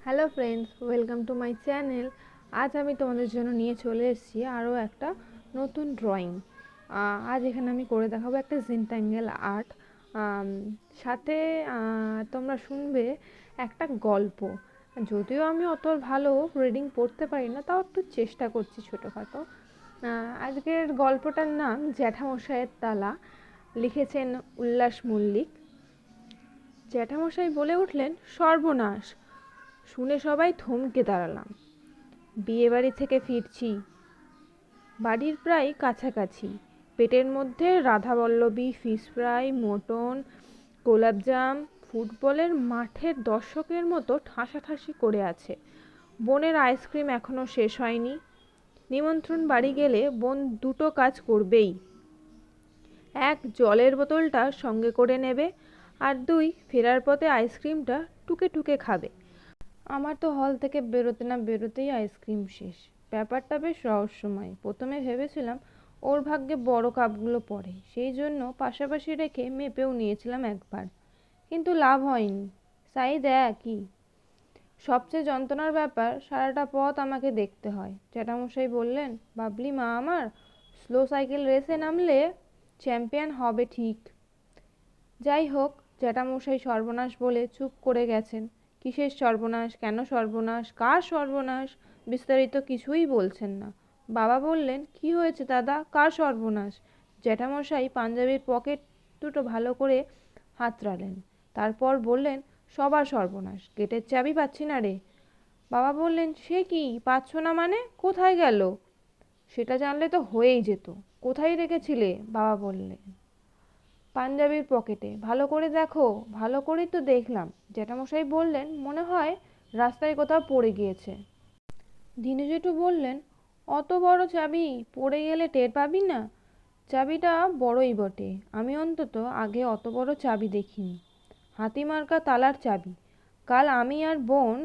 Hello friends, welcome to my channel. আজ আমি তোমাদের জন্য নিয়ে চলে এসেছি আরও একটা নতুন ড্রয়িং। আজ এখানে আমি করে দেখাবো একটা জিনট্যাঙ্গেল আর্ট। সাথে তোমরা শুনবে একটা গল্প। যদিও আমি অত ভালো রিডিং পড়তে পারি না, তাও একটু চেষ্টা করছি ছোটোখাটো। আজকের গল্পটার নাম জ্যাঠামশাইয়ের তালা। লিখেছেন উল্লাস মল্লিক। জ্যাঠামশাই বলে উঠলেন, সর্বনাশ! শুনে সবাই থমকে দাঁড়ালাম। বিয়েবাড়ি থেকে ফিরছি, বাড়ির প্রায় কাছাকাছি। পেটের মধ্যে রাধাবল্লভী, ফিশ ফ্রাই, মটন, গোলাপজাম ফুটবলের মাঠের দর্শকের মতো ঠাসাঠাসি করে আছে। বোনের আইসক্রিম এখনো শেষ হয়নি। নিমন্ত্রণ বাড়ি গেলে বোন দুটো কাজ করবেই: এক, জলের বোতলটা সঙ্গে করে নেবে, আর দুই, ফেরার পথে আইসক্রিমটা টুকে টুকে খাবে। আমার তো হল থেকে বেরোতে না বেরোতেই আইসক্রিম শেষ। ব্যাপারটা বেশ রহস্যময়। প্রথমে ভেবেছিলাম ওর ভাগ্যে বড় কাপগুলো পড়ে, সেই জন্য পাশাপাশি রেখে মেপেও নিয়েছিলাম একবার, কিন্তু লাভ হয়নি। সাইজ একই। সবচেয়ে যন্ত্রণার ব্যাপার, সারাটা পথ আমাকে দেখতে হয়। জ্যাঠামশাই বললেন, বাবলি মা আমার, স্লো সাইকেল রেসে নামলে চ্যাম্পিয়ন হবে ঠিক। যাই হোক, জ্যাঠামশাই সর্বনাশ বলে চুপ করে গেছেন। কিসের সর্বনাশ, কেন সর্বনাশ, কার সর্বনাশ, বিস্তারিত কিছুই বলছেন না। বাবা বললেন, কি হয়েছে দাদা, কার সর্বনাশ? জ্যাঠামশাই পাঞ্জাবির পকেট দুটো ভালো করে হাতড়ালেন, তারপর বললেন, সবার সর্বনাশ। গেটের চাবি পাচ্ছি না রে। বাবা বললেন, সে কি, পাচ্ছ না মানে? কোথায় গেল? সেটা জানলে তো হয়েই যেত। কোথায় রেখেছিলে? বাবা বললেন। পাঞ্জাবির পকেটে। ভালো করে দেখো। ভালো করেই তো দেখলাম। জ্যাঠামশাই বললেন, মনে হয় রাস্তায় কোথাও পড়ে গিয়েছে। দিনু জেঠু বললেন, অত বড় চাবি, পড়ে গেলে টের পাবি না? চাবিটা বড়ই বটে, আমি অন্তত আগে অত বড় চাবি দেখিনি। হাতিমার্কা তালার চাবি। কাল আমি আর বোন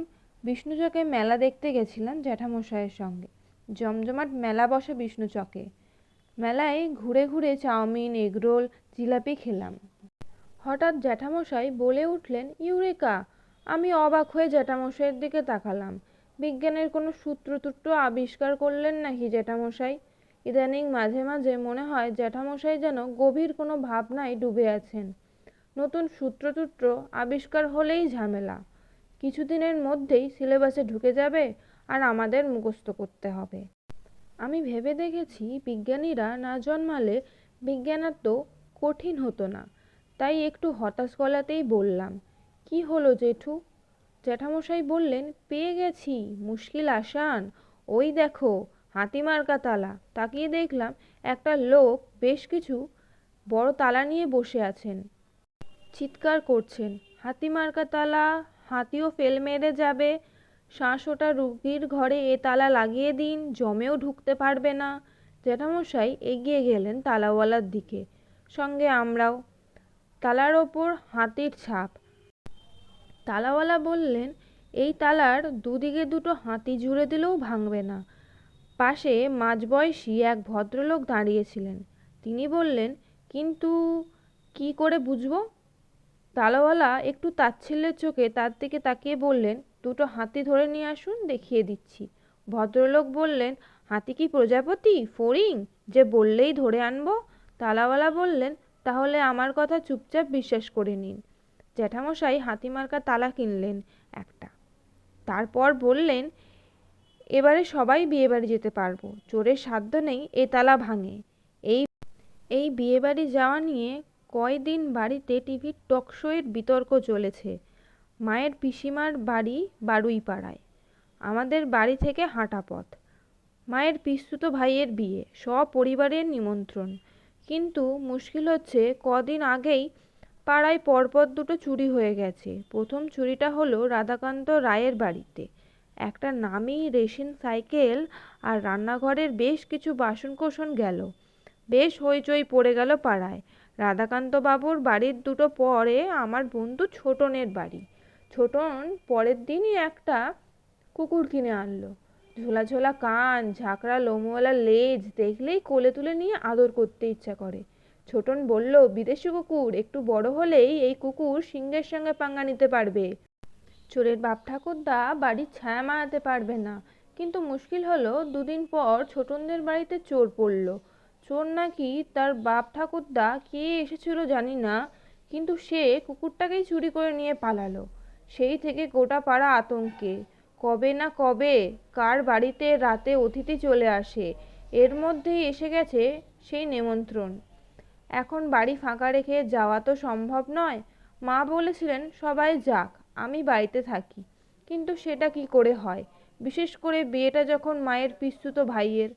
বিষ্ণুচকে মেলা দেখতে গেছিলাম জ্যাঠামশাইয়ের সঙ্গে। জমজমাট মেলা বসে বিষ্ণুচকে। মেলায় ঘুরে ঘুরে চাউমিন, এগরোল, জিলাপি খেলাম। হঠাৎ জ্যাঠামশাই বলে উঠলেন, ইউরেকা! আমি অবাক হয়ে জ্যাঠামশাইয়ের দিকে তাকালাম। বিজ্ঞানের কোনো সূত্র আবিষ্কার করলেন নাকি জ্যাঠামশাই? ইদানিং মাঝে মাঝে মনে হয় জ্যাঠামশাই যেন গভীর কোনো ভাবনায় ডুবে আছেন। নতুন সূত্র আবিষ্কার হলেই ঝামেলা। কিছুদিনের মধ্যেই সিলেবাসে ঢুকে যাবে, আর আমাদের মুখস্থ করতে হবে। আমি ভেবে দেখেছি, বিজ্ঞানীরা না জন্মালে বিজ্ঞান এত কঠিন হতো না। তাই একটু হতাশ গলাতেই বললাম, কি হলো জেঠু? জ্যাঠামশাই বললেন, পেয়ে গেছি, মুশকিল আসান। ওই দেখো, হাতিমার্কা তালা। তাকিয়ে দেখলাম একটা লোক বেশ কিছু বড় তালা নিয়ে বসে আছেন। চিৎকার করছেন, হাতিমার্কা তালা, হাতিও ফেল মেরে যাবে। শ্বাস ওঠা রুগীর ঘরে এ তালা লাগিয়ে দিন, জমেও ঢুকতে পারবে না। জ্যাঠামশাই এগিয়ে গেলেন তালাওয়ালার দিকে, সঙ্গে আমরাও। তালার ওপর হাতির ছাপ। তালাওয়ালা বললেন, এই তালার দুদিকে দুটো হাতি জুড়ে দিলেও ভাঙবে না। পাশে মাঝবয়সী এক ভদ্রলোক দাঁড়িয়েছিলেন। তিনি বললেন, কিন্তু কি করে বুঝবো? তালাওয়ালা একটু তাচ্ছিল্যের চোখে তার দিকে তাকিয়ে বললেন, দুটো হাতি ধরে নিয়ে আসুন, দেখিয়ে দিচ্ছি। ভদ্রলোক বললেন, হাতি কি প্রজাপতি, ফড়িং যে বললেই ধরে আনবো? তালাওয়ালা বললেন, তাহলে আমার কথা চুপচাপ বিশ্বাস করে নিন। জ্যাঠামশাই হাতিমার্কা তালা কিনলেন একটা। তারপর বললেন, এবারে সবাই বিয়েবাড়ি যেতে পারবো। চোরের সাধ্য নেই এ তালা ভাঙে। এই এই বিয়েবাড়ি যাওয়া নিয়ে কয়দিন বাড়িতে টিভির টকশোয়ের বিতর্ক চলেছে। মায়ের পিসিমার বাড়ি বারুইপাড়ায়, আমাদের বাড়ি থেকে হাঁটা পথ। মায়ের পিসতুতো ভাইয়ের বিয়ে, সপরিবারের নিমন্ত্রণ। কিন্তু মুশকিল হচ্ছে, কদিন আগেই পাড়ায় পরপর দুটো চুরি হয়ে গেছে। প্রথম চুরিটা হলো রাধাকান্ত রায়ের বাড়িতে। একটা নামি রেসিং সাইকেল আর রান্নাঘরের বেশ কিছু বাসনকোসন গেল। বেশ হইচই পড়ে গেল পাড়ায়। রাধাকান্ত বাবুর বাড়ির দুটো পরে আমার বন্ধু ছোটনের বাড়ি। ছোটন পরের দিনই একটা কুকুর কিনে আনলো। ঝোলা ঝোলা কান, ঝাঁকড়া লোমওয়ালা লেজ, দেখলেই কোলে তুলে নিয়ে আদর করতে ইচ্ছা করে। ছোটন বলল, বিদেশি কুকুর, একটু বড় হলেই এই কুকুর সিংহের সঙ্গে পাঙ্গা নিতে পারবে। চোরের বাপ ঠাকুরদা বাড়ির ছায়া মারাতে পারবে না, কিন্তু মুশকিল হলো দুদিন পর ছোটনদের বাড়িতে চোর পড়ল। চোর নাকি তার বাপ ঠাকুরদা, কে এসেছিল জানি না, কিন্তু সে কুকুরটাকেই চুরি করে নিয়ে পালালো। সেই থেকে গোটা পাড়া আতঙ্কে। কবে না কবে কার বাড়িতে রাতে অতিথি চলে আসে, এর মধ্যেই এসে গেছে সেই নেমন্ত্রণ। এখন বাড়ি ফাঁকা রেখে যাওয়া তো সম্ভব নয়। মা বলেছিলেন সবাই যাক, আমি বাড়িতে থাকি, কিন্তু সেটা কি করে হয়, বিশেষ করে বিয়েটা যখন মায়ের পিসতুত ভাইয়ের।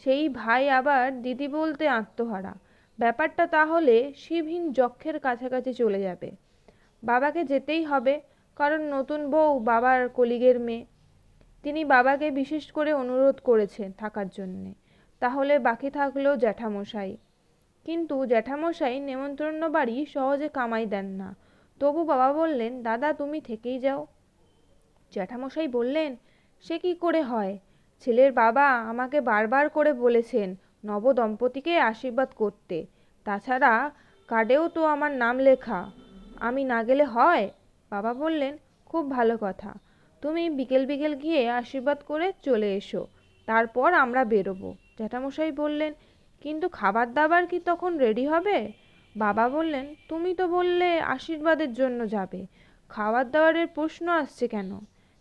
সেই ভাই আবার দিদি বলতে আত্মহারা। ব্যাপারটা তাহলে শিবহীন যক্ষের কাছাকাছি চলে যাবে। বাবাকে যেতেই হবে, কারণ নতুন বউ বাবার কলিগের মেয়ে। তিনি বাবাকে বিশেষ করে অনুরোধ করেছেন থাকার জন্যে। তাহলে বাকি থাকলো জ্যাঠামশাই। কিন্তু জ্যাঠামশাই নেমন্তন্ন বাড়ি সহজে কামাই দেন না। তবু বাবা বললেন, দাদা তুমি থেকেই যাও। জ্যাঠামশাই বললেন, সে কি করে হয়? ছেলের বাবা আমাকে বারবার করে বলেছেন নবদম্পতিকে আশীর্বাদ করতে। তাছাড়া কার্ডেও তো আমার নাম লেখা, আমি না গেলে হয়? বাবা বললেন, খুব ভালো কথা, তুমি বিকেল বিকেল গিয়ে আশীর্বাদ করে চলে এসো, তারপর আমরা বেরোবো। জ্যাঠামশাই বললেন, কিন্তু খাবার দাবার কি তখন রেডি হবে? বাবা বললেন, তুমি তো বললে আশীর্বাদের জন্য যাবে, খাবার দাবারের প্রশ্ন আসছে কেন?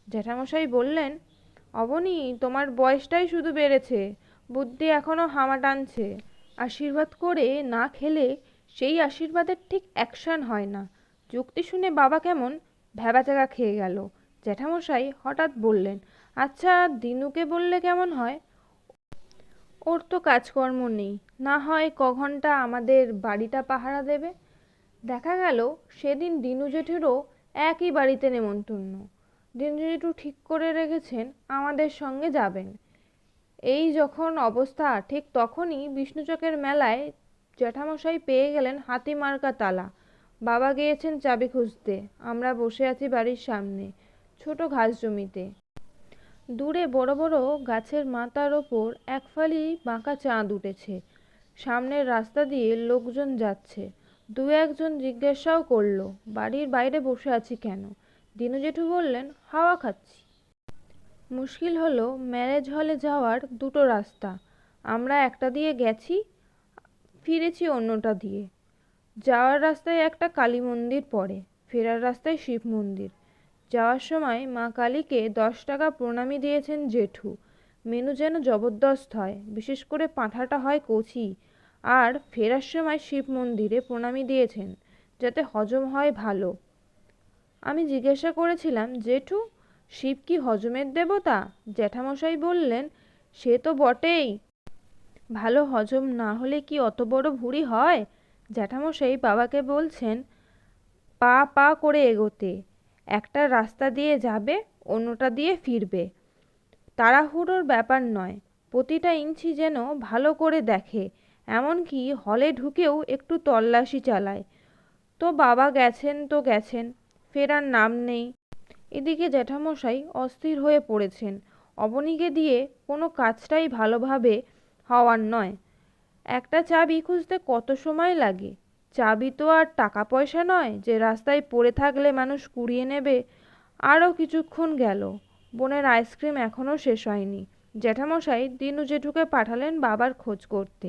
জ্যাঠামশাই বললেন, অবনী, তোমার বয়সটাই শুধু বেড়েছে, বুদ্ধি এখনো হামা টানছে। আশীর্বাদ করে না খেলে সেই আশীর্বাদের ঠিক অ্যাকশন হয় না। যুক্তি শুনে বাবা কেমন ভ্যাবাচ্যাকা খেয়ে গেল। জ্যাঠামশাই হঠাৎ বললেন, আচ্ছা দিনুকে বললে কেমন হয়? ওর তো কাজকর্ম নেই, না হয় ঘন্টা আমাদের বাড়িটা পাহারা দেবে। দেখা গেল সেদিন দিনু জেঠুরও একই বাড়িতে নেমন্তন্ন। দিনু জেঠু ঠিক করে রেখেছেন আমাদের সঙ্গে যাবেন। এই যখন অবস্থা, ঠিক তখনই বিষ্ণুচকের মেলায় জ্যাঠামশাই পেয়ে গেলেন হাতিমার্কা তালা। বাবা গিয়েছেন চাবি খুঁজতে। আমরা বসে আছি বাড়ির সামনে ছোট ঘাস জমিতে। দূরে বড় বড় গাছের মাথার ওপর এক ফালি বাঁকা চাঁদ উঠেছে। সামনের রাস্তা দিয়ে লোকজন যাচ্ছে। দু একজন জিজ্ঞাসাও করলো, বাড়ির বাইরে বসে আছি কেন? দিনু জেঠু বললেন, হাওয়া খাচ্ছি। মুশকিল হলো ম্যারেজ হলে যাওয়ার দুটো রাস্তা। আমরা একটা দিয়ে গেছি, ফিরেছি অন্যটা দিয়ে। যাওয়ার রাস্তায় একটা কালী মন্দির পড়ে, ফেরার রাস্তায় শিব মন্দির। যাওয়ার সময় মা কালীকে 10 টাকা প্রণামী দিয়েছেন জেঠু। মেনু যেন জবরদস্ত হয়, বিশেষ করে পাঁঠাটা হয় কচি। আর ফেরার সময় শিব মন্দিরে প্রণামী দিয়েছেন যাতে হজম হয় ভালো। আমি জিজ্ঞাসা করেছিলাম, জেঠু, শিব কি হজমের দেবতা? জ্যাঠামশাই বললেন, সে তো বটেই, ভালো হজম না হলে কি অত বড় ভুঁড়ি হয়? জ্যাঠামশাই বাবাকে বলছেন পা পা করে এগোতে। একটা রাস্তা দিয়ে যাবে, অন্যটা দিয়ে ফিরবে। তাড়াহুড়োর ব্যাপার নয়, প্রতিটা ইঞ্চি যেন ভালো করে দেখে, এমনকি হলে ঢুকেও একটু তল্লাশি চালায়। তো বাবা গেছেন তো গেছেন, ফেরার নাম নেই। এদিকে জ্যাঠামশাই অস্থির হয়ে পড়েছেন। অবনীকে দিয়ে কোনো কাজটাই ভালোভাবে হওয়ার নয়। একটা চাবি খুঁজতে কত সময় লাগে? চাবি তো আর টাকা পয়সা নয় যে রাস্তায় পড়ে থাকলে মানুষ কুড়িয়ে নেবে। আরও কিছুক্ষণ গেল, বোনের আইসক্রিম এখনও শেষ হয়নি। জ্যাঠামশাই দিনু জেঠুকে পাঠালেন বাবার খোঁজ করতে।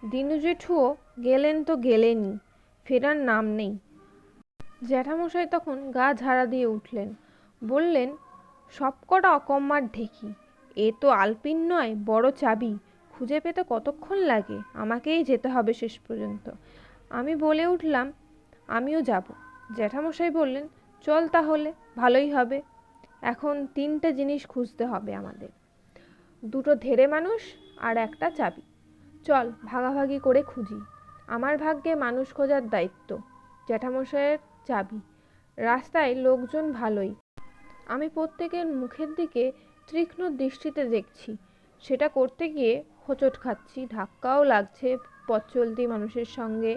দিনু জেঠুও গেলেন তো গেলেনই, ফেরার নাম নেই। জ্যাঠামশাই তখন গা ঝাড়া দিয়ে উঠলেন, বললেন, সবকটা অকম্মার ঢেকি, এ তো আলপিন নয়, বড় চাবি, খুঁজে পেতে কতক্ষণ লাগে? আমাকেই যেতে হবে শেষ পর্যন্ত। আমি বলে উঠলাম, আমিও যাব। জ্যাঠামশাই বললেন, চল তাহলে, ভালোই হবে। এখন 3টে জিনিস খুঁজতে হবে আমাদের, দুটো ধেড়ে মানুষ আর একটা চাবি। চল ভাগাভাগি করে খুঁজি। আমার ভাগ্যে মানুষ খোঁজার দায়িত্ব, জ্যাঠামশাইয়ের চাবি। রাস্তায় লোকজন ভালোই, আমি প্রত্যেকের মুখের দিকে তীক্ষ্ণ দৃষ্টিতে দেখছি। সেটা করতে গিয়ে হোঁচট খাচ্ছি, ধাক্কাও লাগছে পথ চলতি মানুষের সঙ্গে।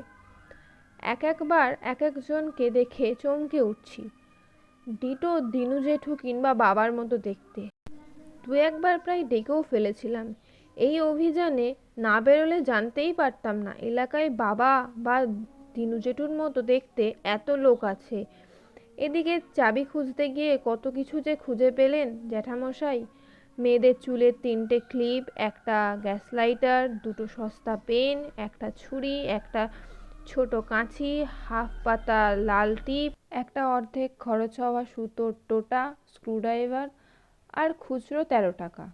একবার এক একজনকে দেখে চমকে উঠছি। ডিটো দিনু জেঠু কিংবা বাবার মতো দেখতে। দু একবার প্রায় ডেকেও ফেলেছিলাম। এই অভিযানে না বেরোলে জানতেই পারতাম না এলাকায় বাবা বা দিনু জেঠুর মতো দেখতে এত লোক আছে। এদিকে চাবি খুঁজতে গিয়ে কত কিছু যে খুঁজে পেলেন জ্যাঠামশাই। মেয়েদের চুলের 3টে ক্লিপ, একটা গ্যাস লাইটার, 2টো সস্তা পেন, একটা ছুরি, একটা ছোট কাঁচি, হাফ পাতা লাল টিপ, একটা অর্ধেক খরচ হওয়া সুতোর টোটা, স্ক্রুড্রাইভার আর খুচরো 13 টাকা।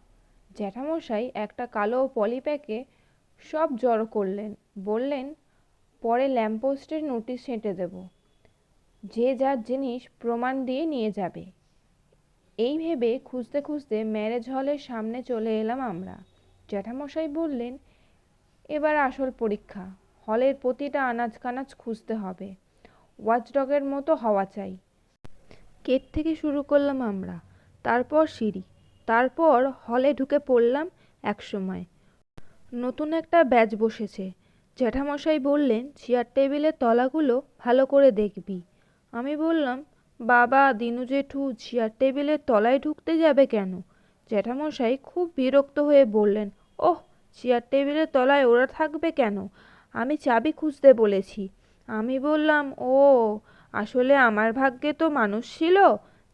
জ্যাঠামশাই একটা কালো পলিপ্যাকে সব জড়ো করলেন, বললেন পরে ল্যাম্পপোস্টের নোটিশ ছেঁটে দেব, যে যার জিনিস প্রমাণ দিয়ে নিয়ে যাবে। এই ভেবে খুঁজতে খুঁজতে ম্যারেজ হলের সামনে চলে এলাম আমরা। জ্যাঠামশাই বললেন এবার আসল পরীক্ষা, হলের প্রতিটা আনাচ কানাচ খুঁজতে হবে, ওয়াচডগের মতো হওয়া চাই। গেট থেকে শুরু করলাম আমরা, তারপর সিঁড়ি, তারপর হলে ঢুকে পড়লাম। একসময় নতুন একটা ব্যাচ বসেছে। জ্যাঠামশাই বললেন চেয়ার টেবিলের তলাগুলো ভালো করে দেখবি। আমি বললাম বাবা, দিনু জেঠু চেয়ার টেবিলের তলায় ঢুকতে যাবে কেন? জ্যাঠামশাই খুব বিরক্ত হয়ে বললেন, ওহ, চেয়ার টেবিলের তলায় ওরা থাকবে কেন? আমি চাবি খুঁজতে বলেছি। আমি বললাম ও, আসলে আমার ভাগ্যে তো মানুষ ছিল।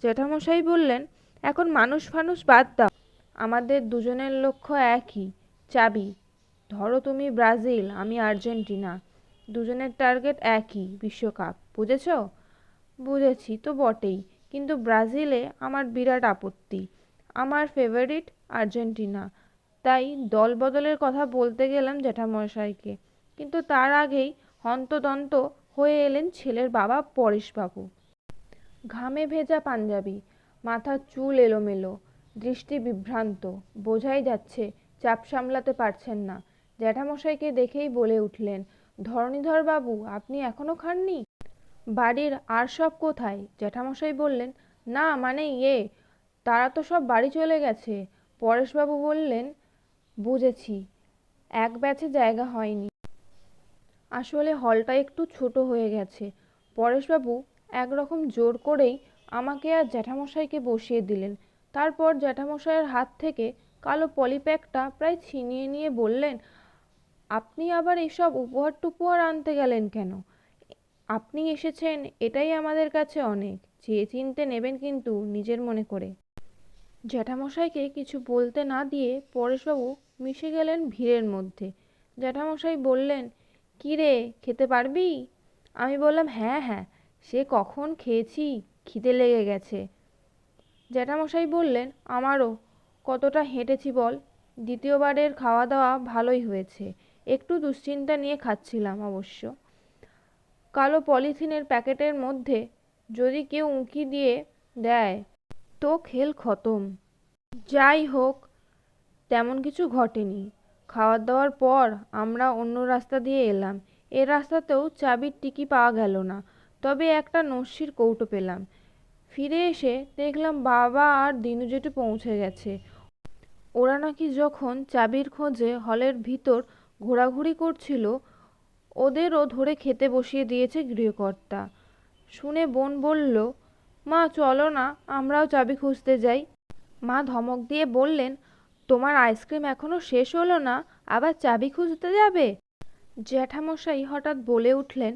জ্যাঠামশাই বললেন এখন মানুষ ফানুষ বাদ দাও, আমাদের দুজনের লক্ষ্য একই, চাবি। ধরো তুমি ব্রাজিল, আমি আর্জেন্টিনা, দুজনের টার্গেট একই, বিশ্বকাপ। বুঝেছ? বুঝেছি তো বটেই, কিন্তু ব্রাজিলে আমার বিরাট আপত্তি। আমার ফেভারিট আর্জেন্টিনা। তাই দল বদলের কথা বলতে গেলাম জ্যাঠামশাইকে, কিন্তু তার আগেই হন্তদন্ত হয়ে এলেন ছেলের বাবা পরেশবাবু। ঘামে ভেজা পাঞ্জাবি, মাথার চুল এলোমেলো, দৃষ্টি বিভ্রান্ত, বোঝাই যাচ্ছে চাপ সামলাতে পারছেন না। জ্যাঠামশাইকে দেখেই বলে উঠলেন, ধরণীধর বাবু, আপনি এখনো খাননি? বাড়ির আর সব কোথায়? জ্যাঠামশাই বললেন, না মানে তারা তো সব বাড়ি চলে গেছে। পরেশবাবু বললেন, বুঝেছি, এক ব্যাচে জায়গা হয়নি। আসলে হলটা একটু ছোট হয়ে গেছে। পরেশবাবু একরকম জোর করেই আমাকে আর জ্যাঠামশাইকে বসিয়ে দিলেন। তারপর জ্যাঠামশাইয়ের হাত থেকে কালো পলিপ্যাকটা প্রায় ছিনিয়ে নিয়ে বললেন, আপনি আবার এসব উপহার টুপহার আনতে গেলেন কেন? আপনি এসেছেন এটাই আমাদের কাছে অনেক। চেয়ে চিনতে নেবেন কিন্তু নিজের মনে করে। জ্যাঠামশাইকে কিছু বলতে না দিয়ে পরেশবাবু মিশে গেলেন ভিড়ের মধ্যে। জ্যাঠামশাই বললেন, কী রে, খেতে পারবি? আমি বললাম, হ্যাঁ হ্যাঁ, সে কখন খেয়েছি, খিদে লেগে গেছে। জ্যাঠামশাই বললেন, আমারও। কতটা হেঁটেছি বল। দ্বিতীয়বারের খাওয়া দাওয়া ভালোই হয়েছে, একটু দুশ্চিন্তা নিয়ে খাচ্ছিলাম অবশ্য। কালো পলিথিনের প্যাকেটের মধ্যে যদি কেউ উঁকি দিয়ে দেয় তো খেল খতম। যাই হোক, তেমন কিছু ঘটেনি। খাওয়া দাওয়ার পর আমরা অন্য রাস্তা দিয়ে এলাম। এ রাস্তাতেও চাবির টিকি পাওয়া গেল না, তবে একটা নস্যির কৌটো পেলাম। ফিরে এসে দেখলাম বাবা আর দিনু জেঠু পৌঁছে গেছে। ওরা নাকি যখন চাবির খোঁজে হলের ভিতর ঘোরাঘুরি করছিল, ওদেরও ধরে খেতে বসিয়ে দিয়েছে গৃহকর্তা। শুনে বোন বলল, মা চলো না, আমরাও চাবি খুঁজতে যাই। মা ধমক দিয়ে বললেন, তোমার আইসক্রিম এখনো শেষ হলো না, আবার চাবি খুঁজতে যাবে? জ্যাঠামশাই হঠাৎ বলে উঠলেন,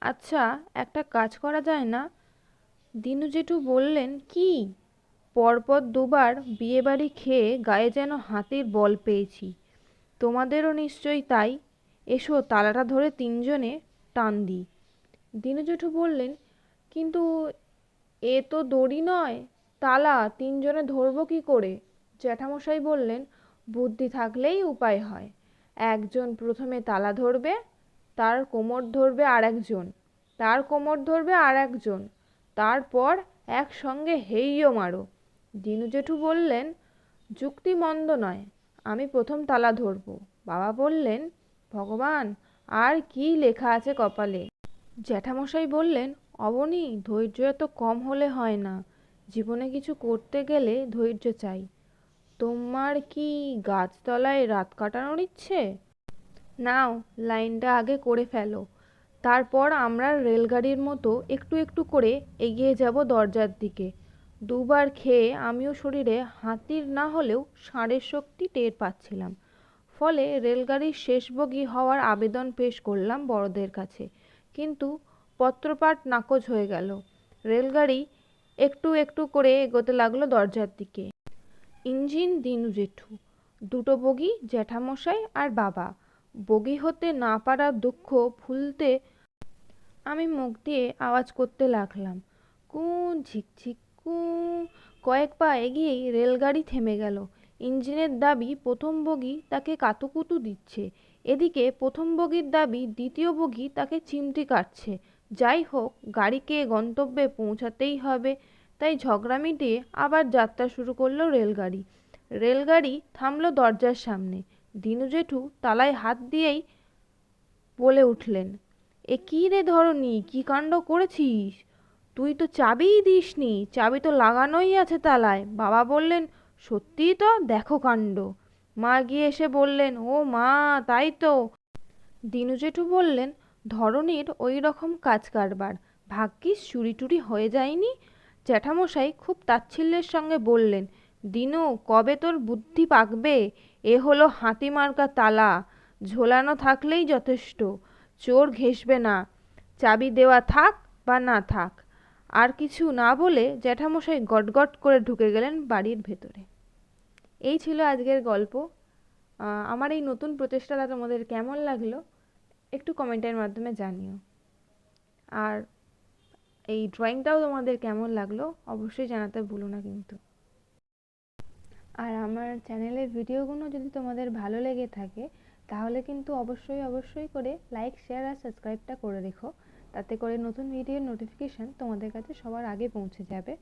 আচ্ছা, একটা কাজ করা যায় না? দিনু জেঠু বললেন, কি? পরপর দুবার বিয়েবাড়ি খেয়ে গায়ে যেন হাতির বল পেয়েছি। তোমাদেরও নিশ্চয়ই তাই। এসো তালাটা ধরে তিনজনে টান দিই। দিনু জেঠু বললেন, কিন্তু এ তো দড়ি নয়, তালা, তিনজনে ধরবো কি করে? জ্যাঠামশাই বললেন, বুদ্ধি থাকলেই উপায় হয়। একজন প্রথমে তালা ধরবে, তার কোমর ধরবে আর একজন, তার কোমর ধরবে আর একজন, তারপর একসঙ্গে হেইয়ো মারো। দিনু জেঠু বললেন, যুক্তি মন্দ নয়, আমি প্রথম তালা ধরবো। বাবা বললেন, ভগবান, আর কি লেখা আছে কপালে? জ্যাঠামশাই বললেন, অবনী, ধৈর্য এত কম হলে হয় না, জীবনে কিছু করতে গেলে ধৈর্য চাই। তোমার কি গাছতলায় রাত কাটানোর ইচ্ছে? নাও, লাইনটা আগে করে ফেলো, তারপর আমরা রেলগাড়ির মতো একটু একটু করে এগিয়ে যাব দরজার দিকে। দুবার খেয়ে আমিও শরীরে হাতির না হলেও ষাঁড়ের শক্তি টের পাচ্ছিলাম। ফলে রেলগাড়ির শেষ বগি হওয়ার আবেদন পেশ করলাম বড়দের কাছে, কিন্তু পত্রপাঠ নাকচ হয়ে গেল। রেলগাড়ি একটু একটু করে এগোতে লাগলো দরজার দিকে। ইঞ্জিন দিনু জেঠু, দুটো বগি জ্যাঠামশাই আর বাবা। বগি হতে না পারার দুঃখ ভুলতে আমি মুখ দিয়ে আওয়াজ করতে লাগলাম, কু ঝিকঝিক কু। কয়েক পা এগিয়েই রেলগাড়ি থেমে গেল। ইঞ্জিনের দাবি প্রথম বগি তাকে কাতুকুতু দিচ্ছে, এদিকে প্রথম বগির দাবি দ্বিতীয় বগি তাকে চিমটি কাটছে। যাই হোক, গাড়িকে গন্তব্যে পৌঁছাতেই হবে, তাই ঝগড়া মিটিয়ে আবার যাত্রা শুরু করলো রেলগাড়ি। রেলগাড়ি থামলো দরজার সামনে। দিনু জেঠু তালায় হাত দিয়েই বলে উঠলেন, এ কী রে ধরনী, কী কাণ্ড করেছিস? তুই তো চাবিই দিসনি, চাবি তো লাগানোই আছে তালায়। বাবা বললেন, সত্যিই তো, দেখো কাণ্ড। মা গিয়ে এসে বললেন, ও মা, তাই তো। দিনু জেঠু বললেন, ধরনীর ওই রকম কাজ কারবার, ভাগ্যিস চুরি টুরি হয়ে যায়নি। জ্যাঠামশাই খুব তাচ্ছিল্যের সঙ্গে বললেন, দিনু, কবে তোর বুদ্ধি পাকবে? এ হলো হাতি মার্কা তালা, ঝোলানো থাকলেই যথেষ্ট, চোর ঘেঁষবে না, চাবি দেওয়া থাক বা না থাক। আর কিছু না বলে জ্যাঠামশাই গটগট করে ঢুকে গেলেন বাড়ির ভেতরে। এই ছিল আজকের গল্প। আমার এই নতুন প্রচেষ্টাটা তোমাদের কেমন লাগলো একটু কমেন্টের মাধ্যমে জানিও। আর এই ড্রয়িংটাও তোমাদের কেমন লাগলো অবশ্যই জানাতে ভুলো না কিন্তু। আর আমার চ্যানেলের ভিডিওগুলো যদি তোমাদের ভালো লেগে থাকে তাহলে কিন্তু অবশ্যই অবশ্যই করে লাইক, শেয়ার আর সাবস্ক্রাইবটা করে রেখো, তাতে করে নতুন ভিডিওর নোটিফিকেশান তোমাদের কাছে সবার আগে পৌঁছে যাবে।